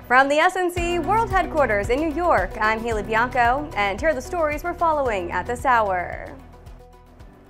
From the SNC World Headquarters in New York, I'm Bianco, and here are the stories we're following at this hour.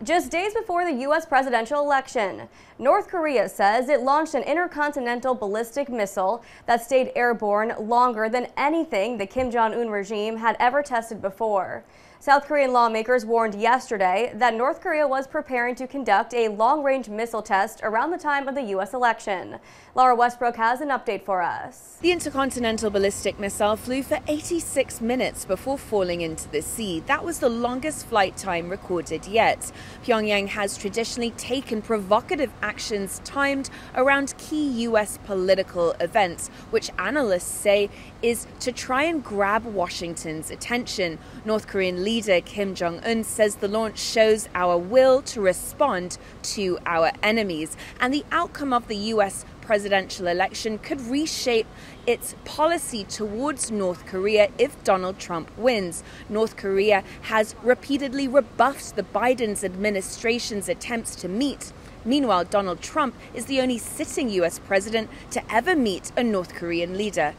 Just days before the U.S. presidential election, North Korea says it launched an intercontinental ballistic missile that stayed airborne longer than anything the Kim Jong-un regime had ever tested before. South Korean lawmakers warned yesterday that North Korea was preparing to conduct a long-range missile test around the time of the U.S. election. Laura Westbrook has an update for us. The intercontinental ballistic missile flew for 86 minutes before falling into the sea. That was the longest flight time recorded yet. Pyongyang has traditionally taken provocative actions timed around key U.S. political events, which analysts say is to try and grab Washington's attention. North Korean leader Kim Jong-un says the launch shows our will to respond to our enemies, and the outcome of the U.S. presidential election could reshape its policy towards North Korea if Donald Trump wins. North Korea has repeatedly rebuffed the Biden administration's attempts to meet. Meanwhile, Donald Trump is the only sitting U.S. president to ever meet a North Korean leader.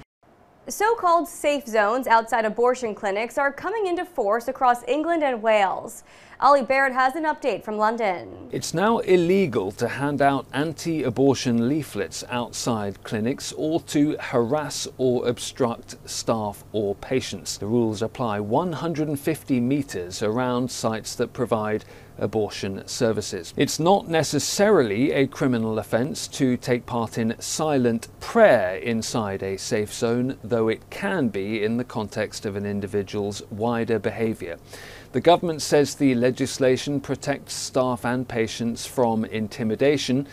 So-called safe zones outside abortion clinics are coming into force across England and Wales. Ollie Baird has an update from London. It's now illegal to hand out anti-abortion leaflets outside clinics or to harass or obstruct staff or patients. The rules apply 150 metres around sites that provide abortion services. It's not necessarily a criminal offence to take part in silent prayer inside a safe zone, though it can be in the context of an individual's wider behaviour. The government says the legislation protects staff and patients from intimidation.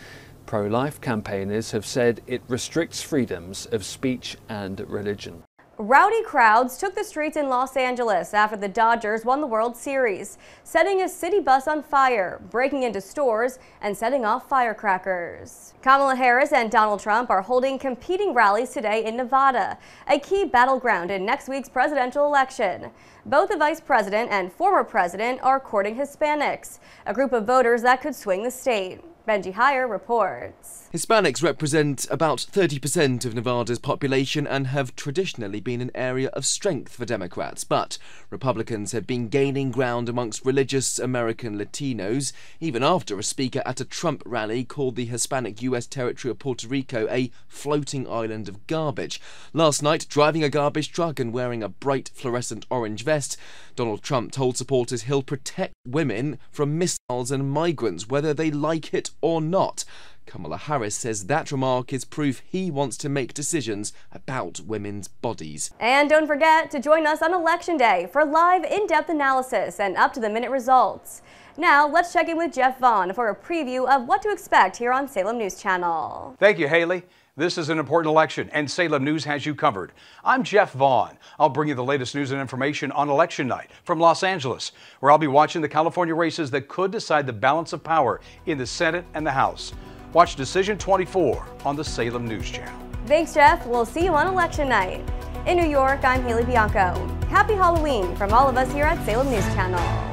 Pro-life campaigners have said it restricts freedoms of speech and religion. Rowdy crowds took the streets in Los Angeles after the Dodgers won the World Series, setting a city bus on fire, breaking into stores, and setting off firecrackers. Kamala Harris and Donald Trump are holding competing rallies today in Nevada, a key battleground in next week's presidential election. Both the vice president and former president are courting Hispanics, a group of voters that could swing the state. Benji Heyer reports. Hispanics represent about 30% of Nevada's population and have traditionally been an area of strength for Democrats, but Republicans have been gaining ground amongst religious American Latinos, even after a speaker at a Trump rally called the Hispanic U.S. territory of Puerto Rico a floating island of garbage. Last night, driving a garbage truck and wearing a bright fluorescent orange vest, Donald Trump told supporters he'll protect women from missiles and migrants, whether they like it or not. Kamala Harris says that remark is proof he wants to make decisions about women's bodies. And don't forget to join us on Election Day for live, in-depth analysis and up-to-the-minute results. Now, let's check in with Jeff Vaughn for a preview of what to expect here on Salem News Channel. Thank you, Haley. This is an important election, and Salem News has you covered. I'm Jeff Vaughn. I'll bring you the latest news and information on election night from Los Angeles, where I'll be watching the California races that could decide the balance of power in the Senate and the House. Watch Decision 24 on the Salem News Channel. Thanks, Jeff. We'll see you on election night. In New York, I'm Bianco. Happy Halloween from all of us here at Salem News Channel.